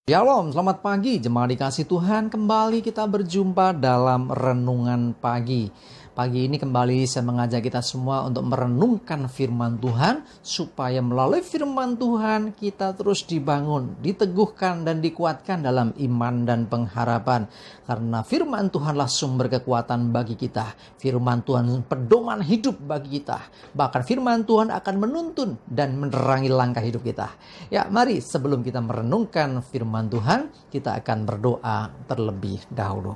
Shalom, selamat pagi jemaat dikasih Tuhan. Kembali kita berjumpa dalam renungan pagi. Pagi ini kembali saya mengajak kita semua untuk merenungkan firman Tuhan, supaya melalui firman Tuhan kita terus dibangun, diteguhkan dan dikuatkan dalam iman dan pengharapan. Karena firman Tuhanlah sumber kekuatan bagi kita. Firman Tuhan pedoman hidup bagi kita. Bahkan firman Tuhan akan menuntun dan menerangi langkah hidup kita. Ya, mari sebelum kita merenungkan firman Tuhan, kita akan berdoa terlebih dahulu.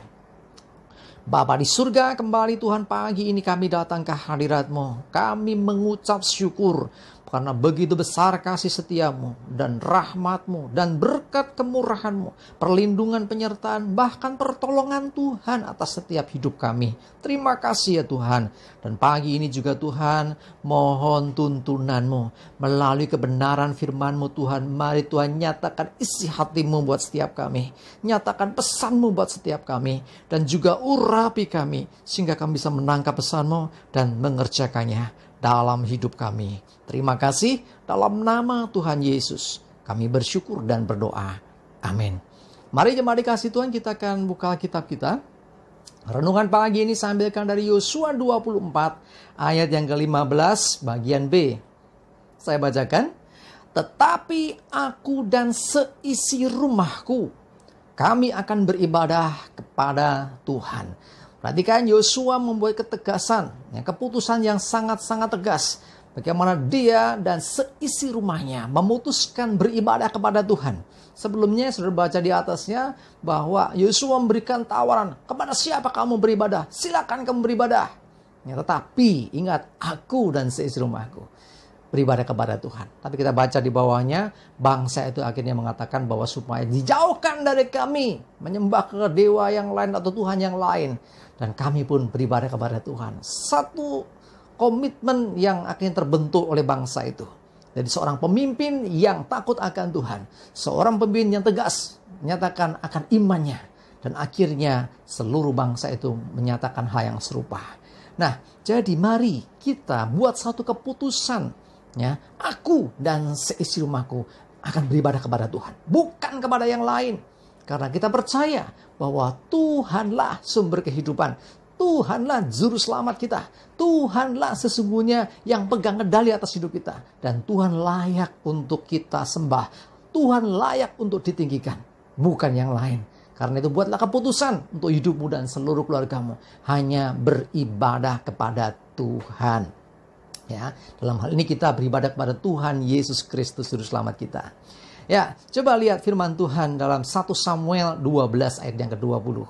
Bapa di surga, kembali Tuhan pagi ini kami datang ke hadirat-Mu. Kami mengucap syukur karena begitu besar kasih setiamu dan rahmat-Mu dan berkat kemurahan-Mu, perlindungan, penyertaan, bahkan pertolongan Tuhan atas setiap hidup kami. Terima kasih ya Tuhan. Dan pagi ini juga Tuhan, mohon tuntunan-Mu melalui kebenaran firman-Mu Tuhan. Mari Tuhan nyatakan isi hati-Mu buat setiap kami. Nyatakan pesan-Mu buat setiap kami. Dan juga urapi kami sehingga kami bisa menangkap pesan-Mu dan mengerjakannya dalam hidup kami. Terima kasih, dalam nama Tuhan Yesus kami bersyukur dan berdoa. Amin. Mari jemaat dikasih Tuhan, kita akan buka kitab kita. Renungan pagi ini saya ambilkan dari Yosua 24 ayat yang ke-15 bagian B. Saya bacakan. Tetapi aku dan seisi rumahku, kami akan beribadah kepada Tuhan. Perhatikan, Yosua membuat ketegasan, keputusan yang sangat-sangat tegas. Bagaimana dia dan seisi rumahnya memutuskan beribadah kepada Tuhan. Sebelumnya sudah baca di atasnya bahwa Yosua memberikan tawaran, kepada siapa kamu beribadah? Silakan kamu beribadah. Tetapi ingat, aku dan seisi rumahku beribadah kepada Tuhan. Tapi kita baca di bawahnya, bangsa itu akhirnya mengatakan bahwa supaya dijauhkan dari kami menyembah ke dewa yang lain atau Tuhan yang lain. Dan kami pun beribadah kepada Tuhan. Satu komitmen yang akhirnya terbentuk oleh bangsa itu. Jadi seorang pemimpin yang takut akan Tuhan. Seorang pemimpin yang tegas menyatakan akan imannya. Dan akhirnya seluruh bangsa itu menyatakan hal yang serupa. Nah, jadi mari kita buat satu keputusan. Aku dan seisi rumahku akan beribadah kepada Tuhan. Bukan kepada yang lain. Karena kita percaya bahwa Tuhanlah sumber kehidupan. Tuhanlah juru selamat kita. Tuhanlah sesungguhnya yang pegang kendali atas hidup kita. Dan Tuhan layak untuk kita sembah. Tuhan layak untuk ditinggikan. Bukan yang lain. Karena itu buatlah keputusan untuk hidupmu dan seluruh keluargamu. Hanya beribadah kepada Tuhan. Ya, dalam hal ini kita beribadah kepada Tuhan Yesus Kristus juru selamat kita. Ya, coba lihat firman Tuhan dalam 1 Samuel 12 ayat yang ke-20.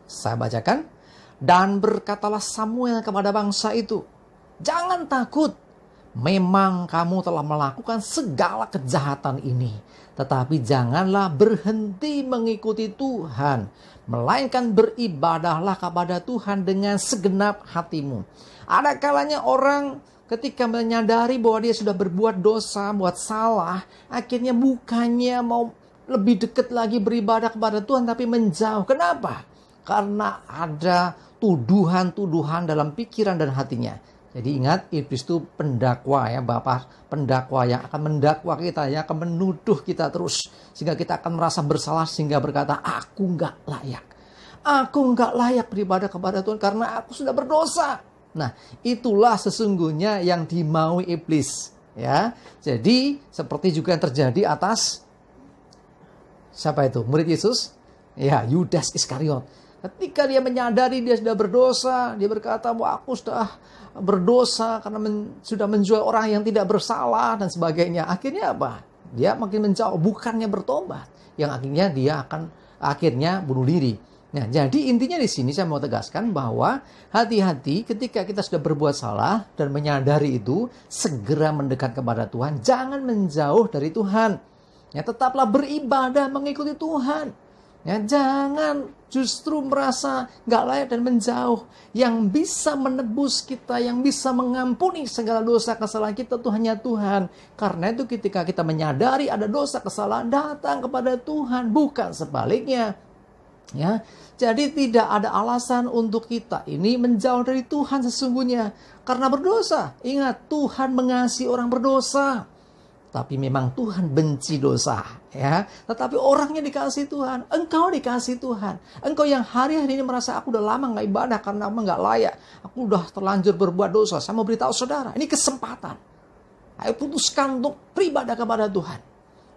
Saya bacakan. Dan berkatalah Samuel kepada bangsa itu, jangan takut, memang kamu telah melakukan segala kejahatan ini. Tetapi janganlah berhenti mengikuti Tuhan, melainkan beribadahlah kepada Tuhan dengan segenap hatimu. Ada kalanya orang ketika menyadari bahwa dia sudah berbuat dosa, buat salah, akhirnya bukannya mau lebih dekat lagi beribadah kepada Tuhan, tapi menjauh. Kenapa? Karena ada tuduhan-tuduhan dalam pikiran dan hatinya. Jadi ingat, iblis itu pendakwa ya, Bapak, pendakwa yang akan mendakwa kita, yang akan menuduh kita terus. Sehingga kita akan merasa bersalah, sehingga berkata, aku nggak layak. Aku nggak layak beribadah kepada Tuhan karena aku sudah berdosa. Nah, itulah sesungguhnya yang dimaui iblis. Ya, jadi seperti juga yang terjadi atas siapa itu? Murid Yesus? Ya, Yudas Iskariot. Ketika dia menyadari dia sudah berdosa, dia berkata bahwa aku sudah berdosa karena sudah menjual orang yang tidak bersalah dan sebagainya. Akhirnya apa? Dia makin menjauh, bukannya bertobat. Yang akhirnya dia akan akhirnya bunuh diri. Nah, jadi intinya di sini saya mau tegaskan bahwa hati-hati ketika kita sudah berbuat salah dan menyadari itu, segera mendekat kepada Tuhan. Jangan menjauh dari Tuhan. Ya, tetaplah beribadah mengikuti Tuhan. Ya, jangan justru merasa gak layak dan menjauh. Yang bisa menebus kita, yang bisa mengampuni segala dosa kesalahan kita itu hanya Tuhan. Karena itu ketika kita menyadari ada dosa kesalahan, datang kepada Tuhan, bukan sebaliknya. Ya, jadi tidak ada alasan untuk kita ini menjauh dari Tuhan sesungguhnya karena berdosa. Ingat, Tuhan mengasihi orang berdosa. Tapi memang Tuhan benci dosa, ya. Tetapi orangnya dikasih Tuhan, engkau dikasih Tuhan. Engkau yang hari-hari ini merasa aku udah lama nggak ibadah karena aku nggak layak. Aku udah terlanjur berbuat dosa. Saya mau beritahu saudara, ini kesempatan. Ayo putuskan untuk beribadah kepada Tuhan.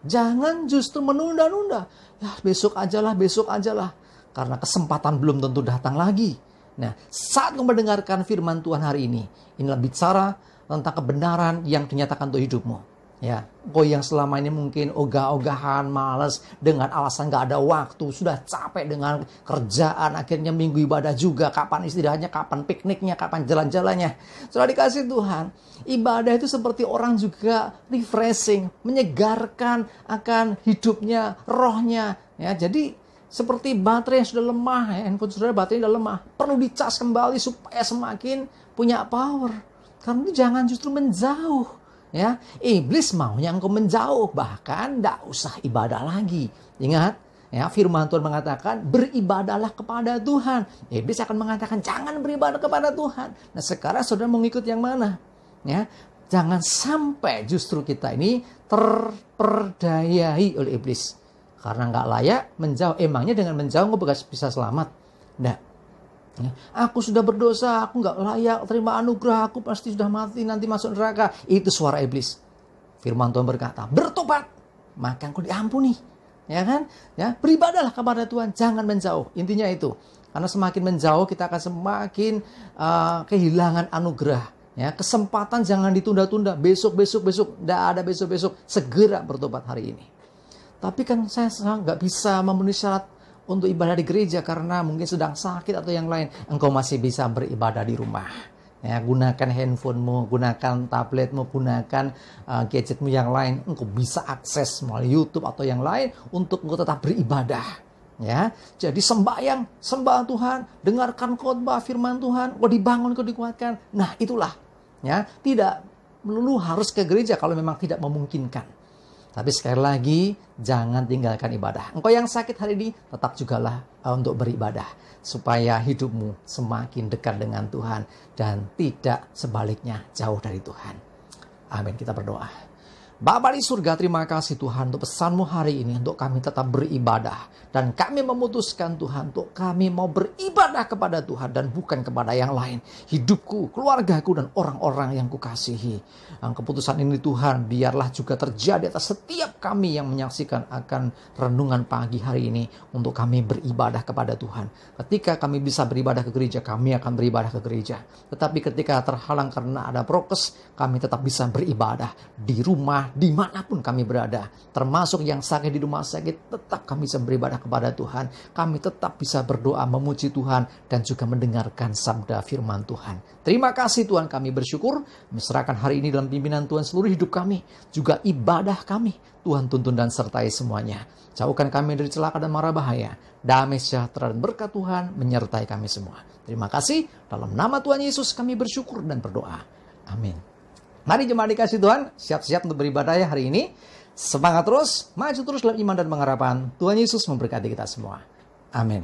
Jangan justru menunda-nunda. Ya besok ajalah, besok ajalah. Karena kesempatan belum tentu datang lagi. Nah, saat kau mendengarkan firman Tuhan hari ini, inilah bicara tentang kebenaran yang dinyatakan untuk hidupmu. Ya, kau yang selama ini mungkin ogah-ogahan, malas dengan alasan gak ada waktu, sudah capek dengan kerjaan, akhirnya minggu ibadah juga, kapan istirahatnya, kapan pikniknya, kapan jalan-jalannya. Sudah dikasih Tuhan, ibadah itu seperti orang juga refreshing, menyegarkan akan hidupnya, rohnya. Ya, jadi seperti baterai yang sudah lemah, ya, handphone saudara baterainya sudah lemah, perlu dicas kembali supaya semakin punya power. Karena itu jangan justru menjauh. Ya, iblis maunya engkau menjauh, bahkan tidak usah ibadah lagi. Ingat, ya, firman Tuhan mengatakan beribadahlah kepada Tuhan. Iblis akan mengatakan jangan beribadah kepada Tuhan. Nah, sekarang saudara mau ngikut yang mana? Ya, jangan sampai justru kita ini terperdayai oleh iblis. Karena nggak layak menjauh. Emangnya dengan menjauh engkau bisa selamat? Nggak. Ya, aku sudah berdosa, aku nggak layak terima anugerah, aku pasti sudah mati nanti masuk neraka. Itu suara iblis. Firman Tuhan berkata, bertobat, maka engkau diampuni. Ya kan? Ya, beribadahlah kepada Tuhan, jangan menjauh. Intinya itu. Karena semakin menjauh kita akan semakin kehilangan anugerah. Ya, kesempatan jangan ditunda-tunda. Besok. Tidak ada besok. Segera bertobat hari ini. Tapi kan saya nggak bisa memenuhi syarat untuk ibadah di gereja karena mungkin sedang sakit atau yang lain. Engkau masih bisa beribadah di rumah. Ya, gunakan handphonemu, gunakan tabletmu, gunakan gadgetmu yang lain. Engkau bisa akses melalui YouTube atau yang lain untuk engkau tetap beribadah. Ya, jadi sembah Tuhan, dengarkan khotbah firman Tuhan, kau dibangun, kau dikuatkan. Nah, itulah. Ya, tidak melulu harus ke gereja kalau memang tidak memungkinkan. Tapi sekali lagi, jangan tinggalkan ibadah. Engkau yang sakit hari ini, tetap jugalah untuk beribadah. Supaya hidupmu semakin dekat dengan Tuhan. Dan tidak sebaliknya jauh dari Tuhan. Amin, kita berdoa. Bapa di surga, terima kasih Tuhan untuk pesanmu hari ini. Untuk kami tetap beribadah. Dan kami memutuskan Tuhan untuk kami mau beribadah kepada Tuhan. Dan bukan kepada yang lain. Hidupku, keluargaku, dan orang-orang yang kukasihi. Keputusan ini Tuhan biarlah juga terjadi atas setiap kami yang menyaksikan akan renungan pagi hari ini. Untuk kami beribadah kepada Tuhan. Ketika kami bisa beribadah ke gereja, kami akan beribadah ke gereja. Tetapi ketika terhalang karena ada prokes, kami tetap bisa beribadah di rumah, dimanapun kami berada. Termasuk yang sakit di rumah sakit, tetap kami bisa beribadah kepada Tuhan. Kami tetap bisa berdoa memuji Tuhan dan juga mendengarkan sabda firman Tuhan. Terima kasih Tuhan, kami bersyukur. Menyerahkan hari ini dalam pimpinan Tuhan seluruh hidup kami. Juga ibadah kami. Tuhan tuntun dan sertai semuanya. Jauhkan kami dari celaka dan mara bahaya. Damai sejahtera dan berkat Tuhan menyertai kami semua. Terima kasih. Dalam nama Tuhan Yesus kami bersyukur dan berdoa. Amin. Mari jemaat dikasih Tuhan, siap-siap untuk beribadah ya hari ini. Semangat terus, maju terus dalam iman dan pengharapan. Tuhan Yesus memberkati kita semua. Amin.